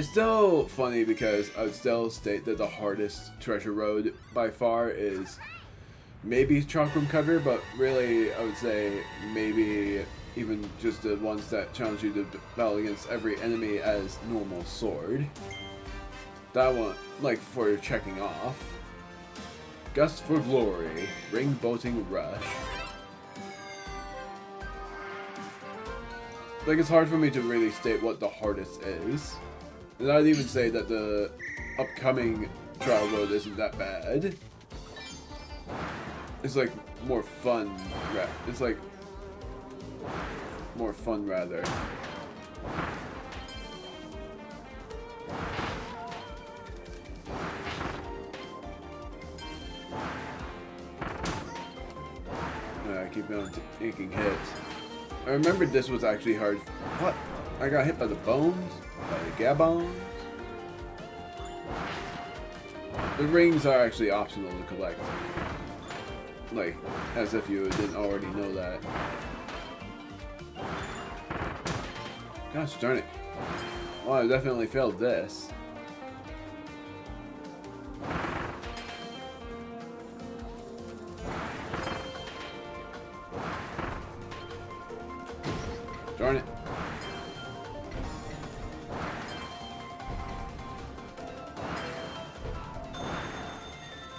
It's still funny because I would still state that the hardest treasure road by far is maybe Chakram Cutter, but really I would say maybe even just the ones that challenge you to battle against every enemy as normal sword. That one, like for checking off. Gust for Glory, Ring Boating Rush. Like, it's hard for me to really state what the hardest is. And I'd even say that the upcoming trial road isn't that bad. It's like more fun. It's like more fun rather. I keep on taking hits. I remembered this was actually hard. What? I got hit by the bones? By the gabons? The rings are actually optional to collect. Like, as if you didn't already know that. Gosh darn it. Well, I definitely failed this. Darn it.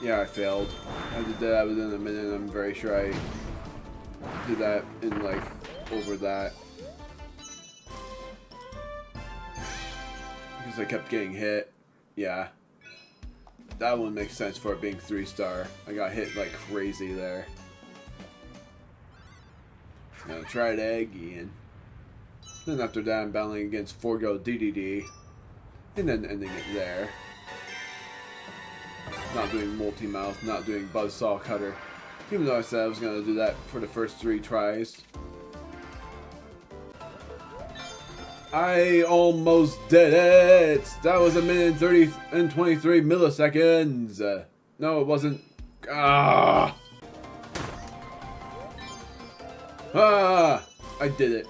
Yeah, I failed. I did that within a minute. I'm very sure I did that in like over that. Because I kept getting hit. Yeah. That one makes sense for it being 3-star. I got hit like crazy there. Now try it again. Then after that, I'm battling against Forgo DDD, and then ending it there. Not doing multi-mouth, not doing buzzsaw cutter, even though I said I was going to do that for the first 3 tries. I almost did it! That was 1 minute 30 and 23 milliseconds! No, it wasn't. Ah! Ah! I did it.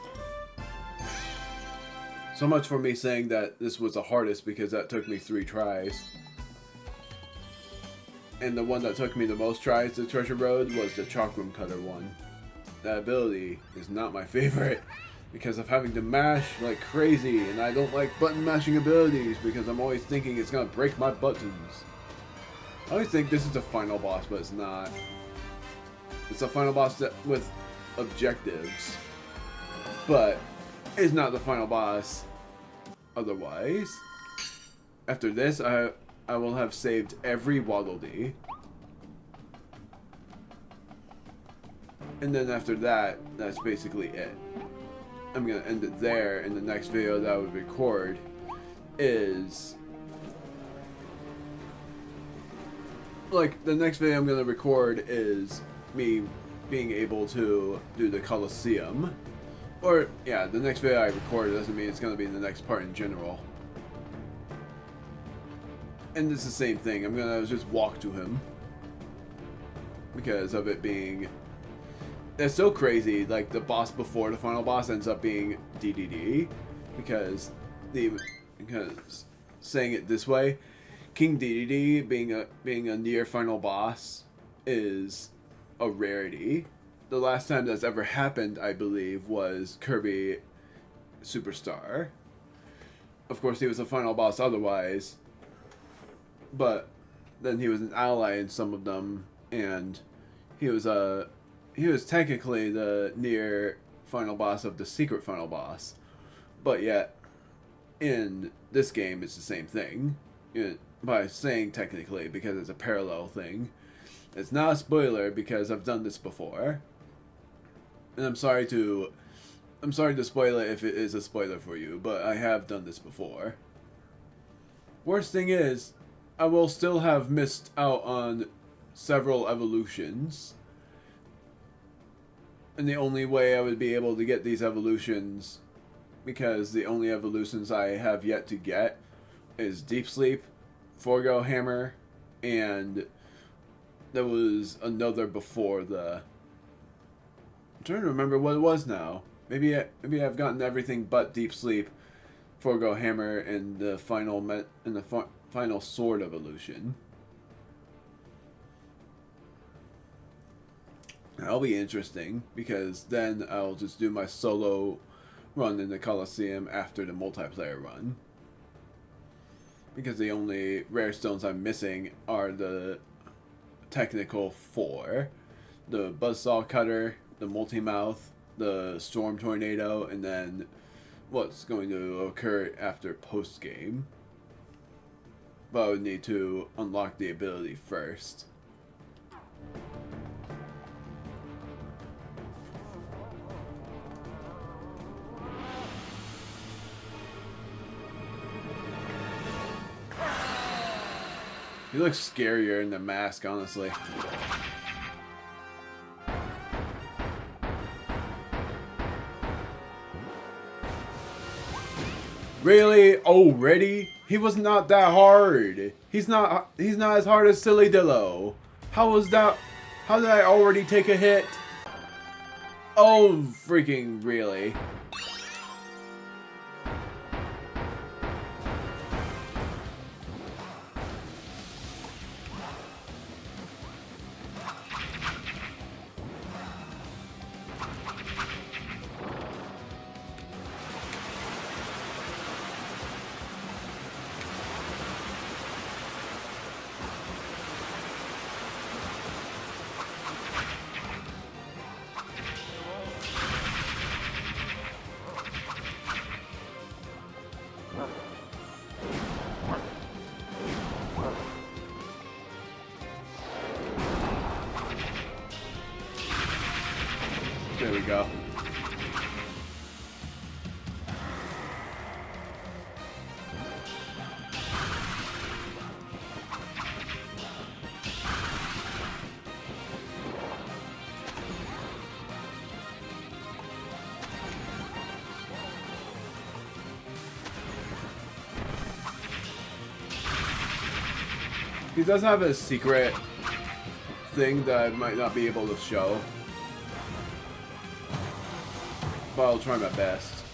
So much for me saying that this was the hardest because that took me 3 tries. And the one that took me the most tries to Treasure Road was the Chakram Cutter one. That ability is not my favorite because of having to mash like crazy, and I don't like button mashing abilities because I'm always thinking it's gonna break my buttons. I always think this is the final boss, but it's not. It's a final boss with objectives, but it's not the final boss. Otherwise, after this, I will have saved every Waddle Dee. And then after that, that's basically it. I'm going to end it there, and the next video that I would record is... Like, the next video I'm going to record is me being able to do the Colosseum. Or, yeah, the next video I record doesn't mean it's going to be the next part in general. And it's the same thing. I'm going to just walk to him. Because of it being... It's so crazy. Like, the boss before the final boss ends up being DDD. Because saying it this way, King DDD being a near final boss is a rarity. The last time that's ever happened, I believe, was Kirby Superstar. Of course, he was a final boss otherwise, but then he was an ally in some of them, and he was technically the near final boss of the secret final boss. But yet, in this game, it's the same thing. By saying technically, because it's a parallel thing. It's not a spoiler because I've done this before. And I'm sorry to spoil it if it is a spoiler for you, but I have done this before. Worst thing is, I will still have missed out on several evolutions. And the only way I would be able to get these evolutions, because the only evolutions I have yet to get is Deep Sleep, Forgo Hammer, and there was another before the... I'm trying to remember what it was now. Maybe I've gotten everything but Deep Sleep, Forgo Hammer in the final Sword Evolution. That'll be interesting because then I'll just do my solo run in the Coliseum after the multiplayer run. Because the only rare stones I'm missing are the technical 4. The Buzzsaw Cutter, the Multi-Mouth, the Storm Tornado, and then what's going to occur after post-game. But I would need to unlock the ability first. He looks scarier in the mask, honestly. Really? Already? He was not that hard. He's not as hard as Silly Dillo. How was that? How did I already take a hit? Oh, freaking really? There we go. He does have a secret thing that I might not be able to show. But I'll try my best.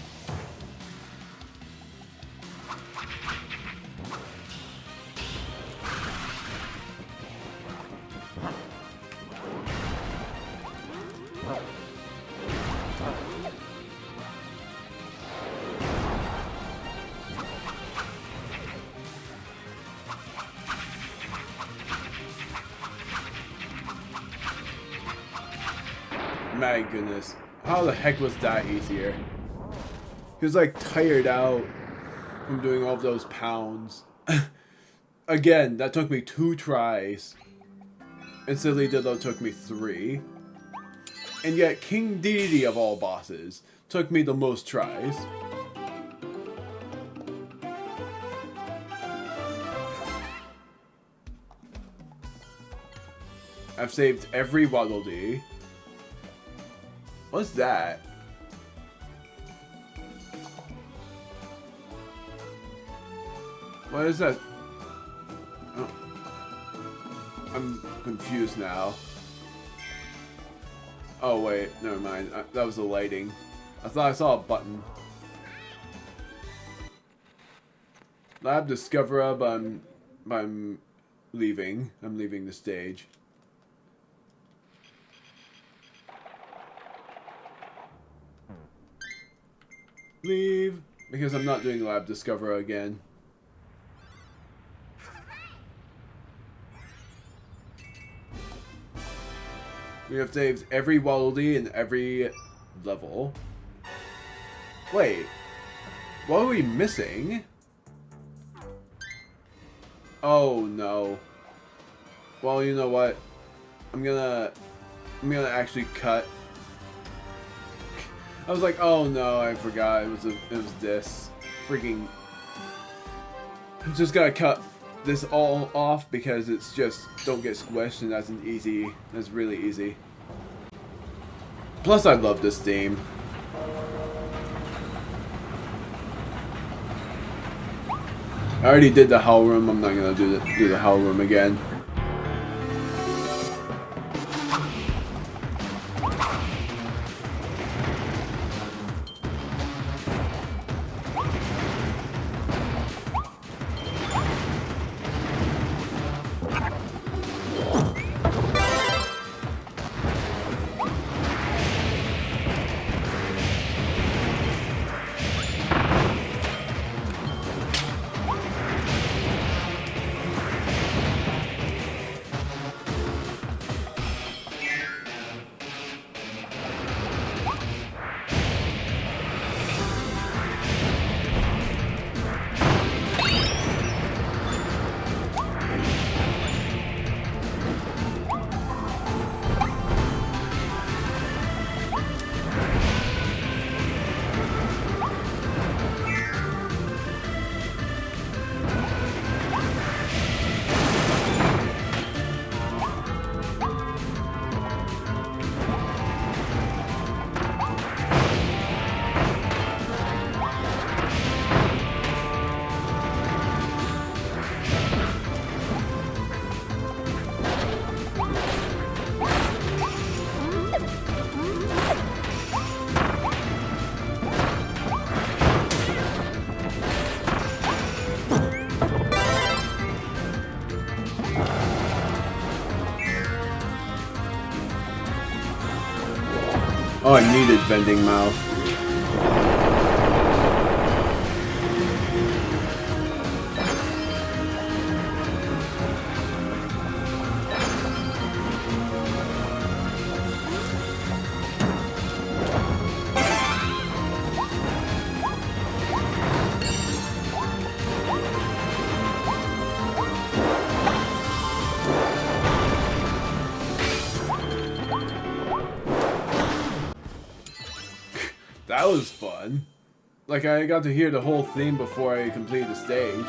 My goodness. How the heck was that easier? He was like tired out from doing all of those pounds. Again, that took me 2 tries. And Silly Dillo took me 3. And yet King Dedede of all bosses took me the most tries. I've saved every Waddle Dee. What's that? What is that? Oh. I'm confused now. Oh wait, never mind. That was the lighting. I thought I saw a button. Lab Discoverer, but I'm leaving. I'm leaving the stage. Leave, because I'm not doing Lab Discoverer again. We have saved every Waddle Dee in every level. Wait, what are we missing? Oh no. Well, you know what? I'm gonna actually cut. I was like, oh no, I forgot. It was this. Freaking. I'm just gonna cut this all off because it's just don't get squished, and that's really easy. Plus, I love this theme. I already did the Howl Room. I'm not gonna do the Howl Room again. Oh, I needed vending mouth. That was fun. Like, I got to hear the whole theme before I completed the stage.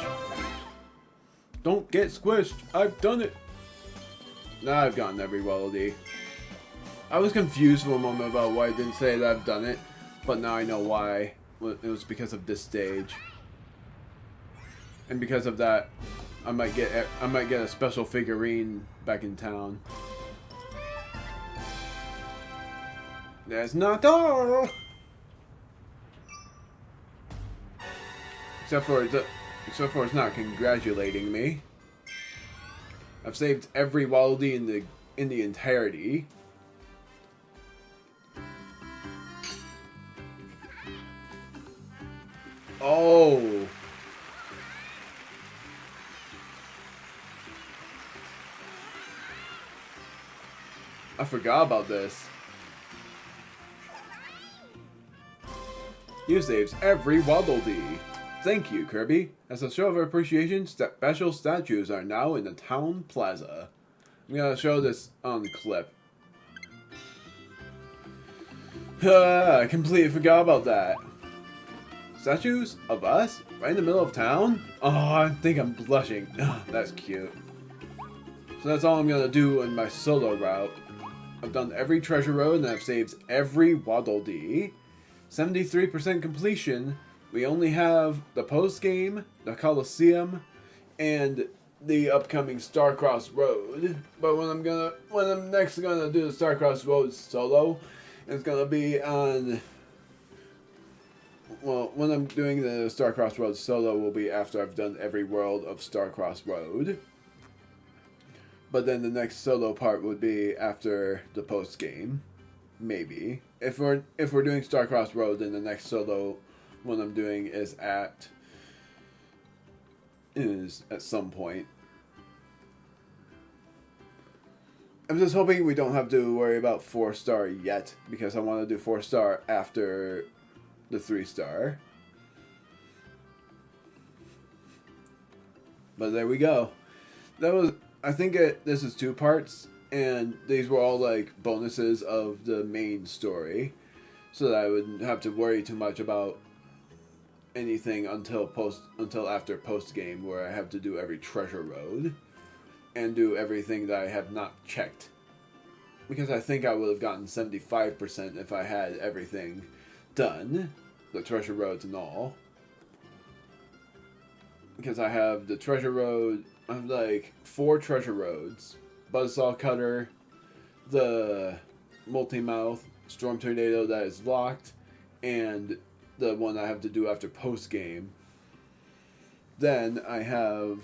Don't get squished. I've done it. Now I've gotten every Waddle Dee. I was confused for a moment about why I didn't say that I've done it, but now I know why. It was because of this stage. And because of that, I might get a special figurine back in town. That's not all. Except for it's not congratulating me. I've saved every Waddle Dee in the entirety. Oh. I forgot about this. You saved every Waddle Dee. Thank you, Kirby. As a show of appreciation, special statues are now in the town plaza. I'm gonna show this on the clip. I completely forgot about that. Statues of us? Right in the middle of town? Oh, I think I'm blushing. Oh, that's cute. So that's all I'm gonna do in my solo route. I've done every treasure road and I've saved every Waddle Dee. 73% completion. We only have the post game, the Coliseum, and the upcoming Starcross Road. But when I'm next gonna do the Starcross Road solo, it's gonna be on. Well, when I'm doing the Starcross Road solo, will be after I've done every world of Starcross Road. But then the next solo part would be after the post game, maybe. If we're doing Starcross Road, then the next solo one I'm doing is at some point. I'm just hoping we don't have to worry about 4-star yet, because I want to do 4-star after the 3-star. But there we go. That was, I think this is 2 parts, and these were all like bonuses of the main story, so that I wouldn't have to worry too much about anything until after post game, where I have to do every treasure road and do everything that I have not checked, because I think I would have gotten 75% if I had everything done, the treasure roads and all, because I have the treasure road. I have like 4 treasure roads: Buzzsaw Cutter, the multi-mouth Storm Tornado that is locked, and the one I have to do after post game. Then I have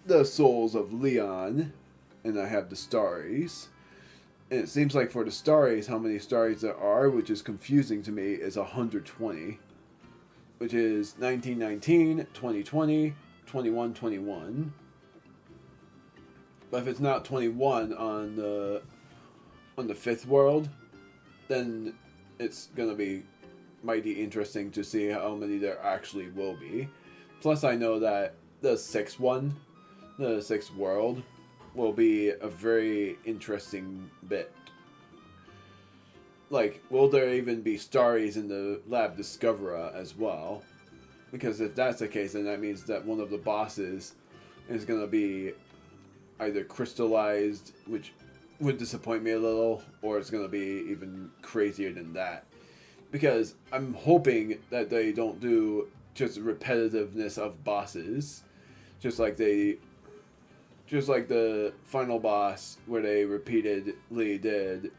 the Souls of Leon, and I have the Starries. And it seems like for the Starries, how many Starries there are, which is confusing to me, is 120. Which is 1919, 2020, 21, 21. But if it's not 21 on the 5th world, then it's gonna be mighty interesting to see how many there actually will be. Plus, I know that the 6th one, the 6th world, will be a very interesting bit. Like, will there even be Starries in the Lab Discoverer as well? Because if that's the case, then that means that one of the bosses is gonna be either crystallized, which would disappoint me a little, or it's going to be even crazier than that. Because I'm hoping that they don't do just repetitiveness of bosses, just like the final boss where they repeatedly did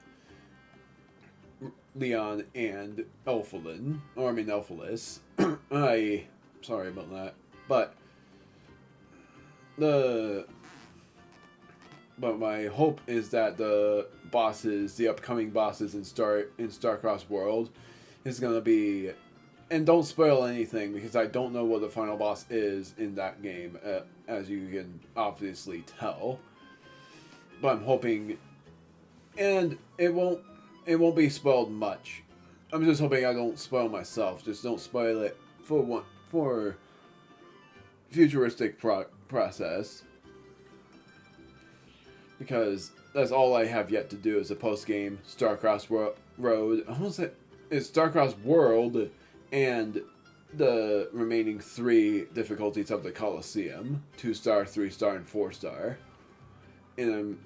Leon and Elphalis. Sorry about that. But But my hope is that the bosses, the upcoming bosses in Starcross World, is gonna be, and don't spoil anything because I don't know what the final boss is in that game, as you can obviously tell. But I'm hoping, and it won't be spoiled much. I'm just hoping I don't spoil myself. Just don't spoil it for futuristic process. Because that's all I have yet to do is a post-game Starcross Road. I almost said it's Starcross World and the remaining 3 difficulties of the Coliseum: 2-star, 3-star, and 4-star. And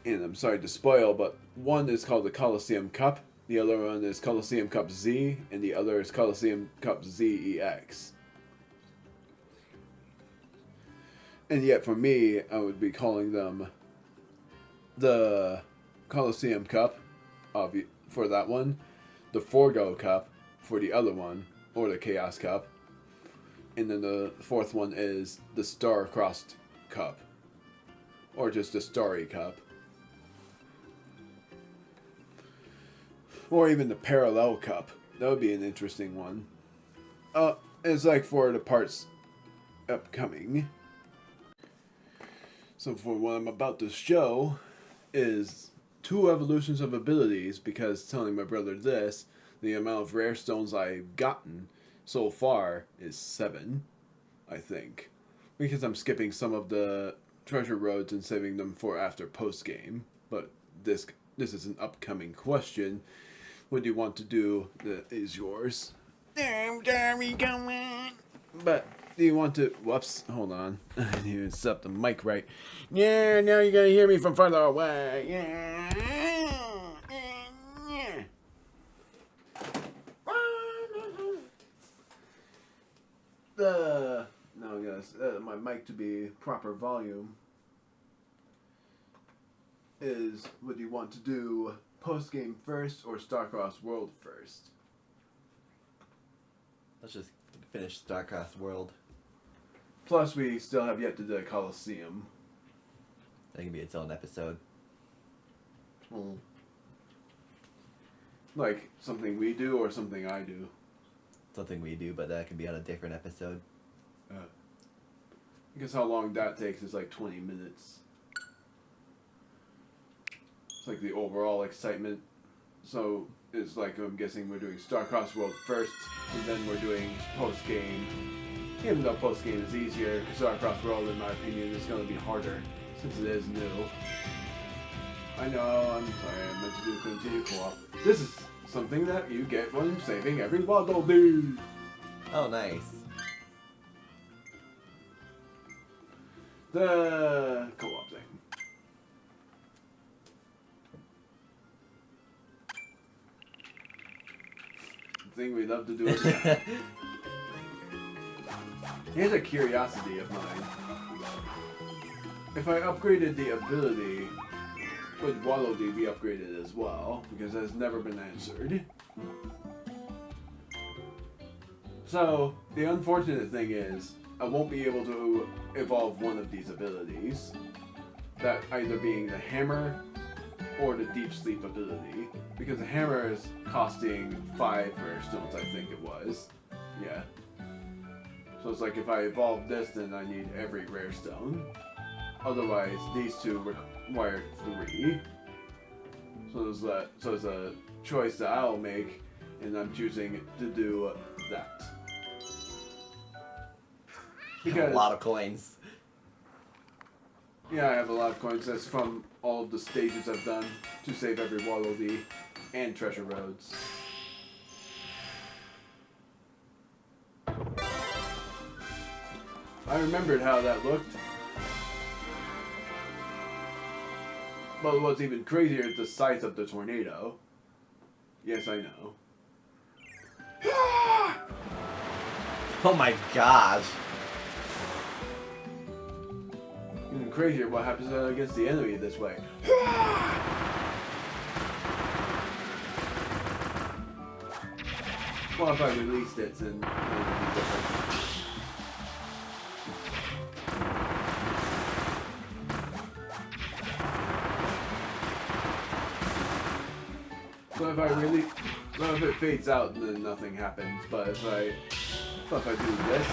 I'm sorry to spoil, but one is called the Coliseum Cup, the other one is Coliseum Cup Z, and the other is Coliseum Cup ZEX. And yet, for me, I would be calling them the Coliseum Cup for that one, the Forgo Cup for the other one, or the Chaos Cup, and then the 4th one is the Star-Crossed Cup, or just the Starry Cup, or even the Parallel Cup. That would be an interesting one. It's like for the parts upcoming. So for what I'm about to show is 2 evolutions of abilities, because telling my brother this, the amount of rare stones I've gotten so far is 7, I think. Because I'm skipping some of the treasure roads and saving them for after post-game. But this is an upcoming question. What do you want to do that is yours? But do you want to... Whoops, hold on. I need to set up the mic right. Yeah, now you're going to hear me from farther away. Yeah. Now I gotta set my mic to be proper volume. Is, what do you want to do, post-game first or Starcross World first? Let's just finish Starcross World. Plus, we still have yet to do the Coliseum. That can be its own episode. Hmm. Like, something we do or something I do? Something we do, but that can be on a different episode. I guess how long that takes is like 20 minutes. It's like the overall excitement. So, it's like, I'm guessing we're doing Starcross World first, and then we're doing post-game. Even though post-game is easier, Starcross World, in my opinion, is going to be harder, since it is new. I know, I'm sorry, I meant to do continue co-op. This is something that you get when saving every Waddle dude. Oh, nice. The co-op thing. The thing we love to do is here's a curiosity of mine. If I upgraded the ability, would Waddle Dee be upgraded as well? Because that's never been answered. So, the unfortunate thing is, I won't be able to evolve one of these abilities. That either being the hammer or the deep sleep ability. Because the hammer is costing 5 rare stones, I think it was. Yeah. So it's like if I evolve this, then I need every rare stone. Otherwise, these two require 3. So it's a choice that I'll make, and I'm choosing to do that. Because a lot of coins. Yeah, I have a lot of coins. That's from all of the stages I've done to save every Waddle Dee and treasure roads. I remembered how that looked. But what's even crazier is the size of the tornado. Yes, I know. Oh my gosh. Even crazier what happens against the enemy this way. Well, if I released it, then it would be different. if I really, well, if it fades out, then nothing happens. But if I do this,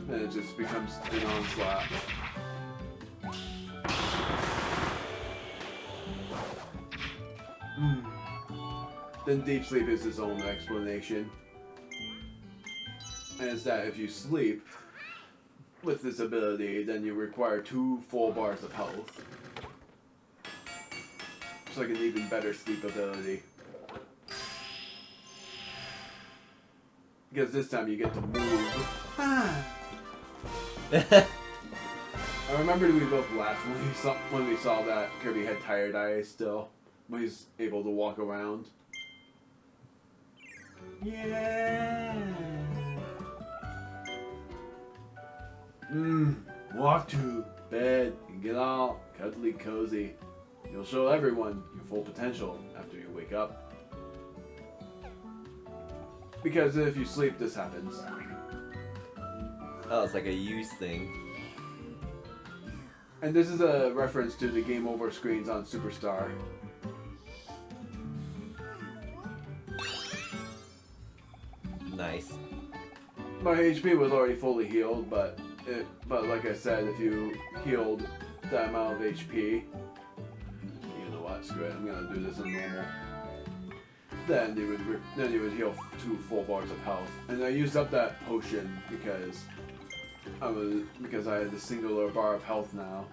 then it just becomes an onslaught. Then deep sleep is its own explanation. And it's that if you sleep with this ability, then you require 2 full bars of health. It's like an even better sleep ability. Because this time you get to move. I remember we both laughed when we saw that Kirby had tired eyes still. When he's able to walk around. Yeah. Walk to bed and get all cuddly cozy. You'll show everyone your full potential after you wake up. Because if you sleep, this happens. Oh, it's like a use thing. And this is a reference to the game over screens on Superstar. Nice. My HP was already fully healed, but like I said, if you healed that amount of HP, you know what? Screw it. I'm gonna do this on normal. Then you would heal 2 full bars of health, and I used up that potion because I had the singular bar of health now.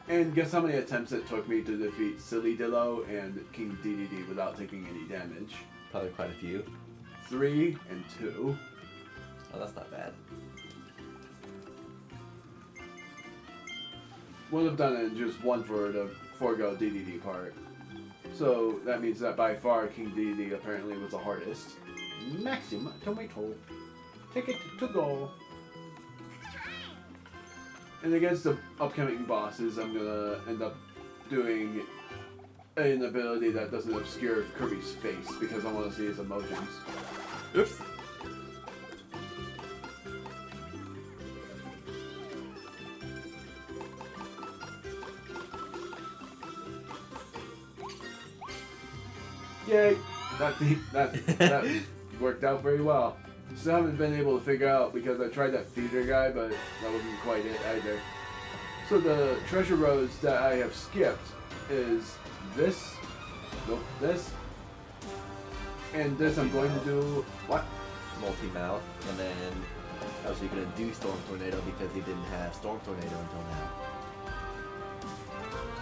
And guess how many attempts it took me to defeat Silly Dillo and King DDD without taking any damage? Probably quite a few. 3 and 2. Oh, that's not bad. Would have done it in just 1 for the forego DDD part. So that means that by far King DDD apparently was the hardest. Maximum tomato. Ticket to go. And against the upcoming bosses, I'm gonna end up doing an ability that doesn't obscure Kirby's face because I want to see his emotions. Oops. Yay! That worked out very well. Still haven't been able to figure out because I tried that theater guy, but that wasn't quite it either. So the treasure roads that I have skipped is this, nope, this, and this. I'm going to do what? Multi-mouth, and then I was going to do Storm Tornado because he didn't have Storm Tornado until now.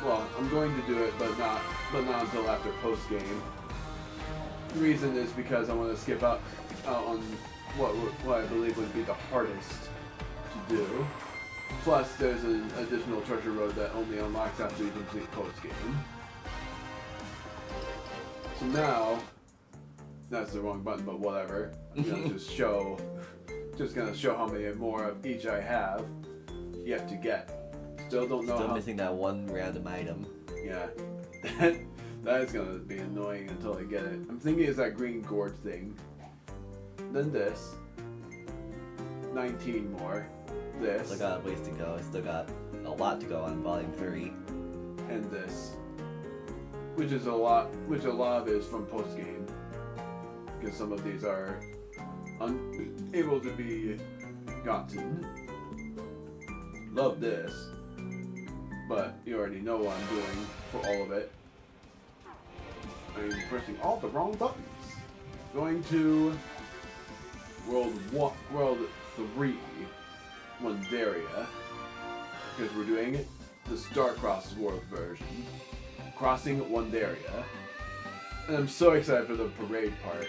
Well, I'm going to do it, but not until after post game. The reason is because I want to skip out on what I believe would be the hardest to do. Plus, there's an additional treasure road that only unlocks after you complete post game. So now, that's the wrong button, but whatever. I'm gonna just gonna show how many more of each I have yet to get. Still don't know. Still missing that one random item. Yeah, that is gonna be annoying until I get it. I'm thinking it's that green gourd thing. Then this. 19 more. This. Still got a ways to go. I still got a lot to go on Volume 3. And this. Which a lot of it is from post game. Because some of these are unable to be gotten. Love this. But you already know what I'm doing for all of it. I'm pressing all the wrong buttons. Going to World 3, Wandaria, because we're doing the Starcross World version. Crossing Wandaria. And I'm so excited for the parade part.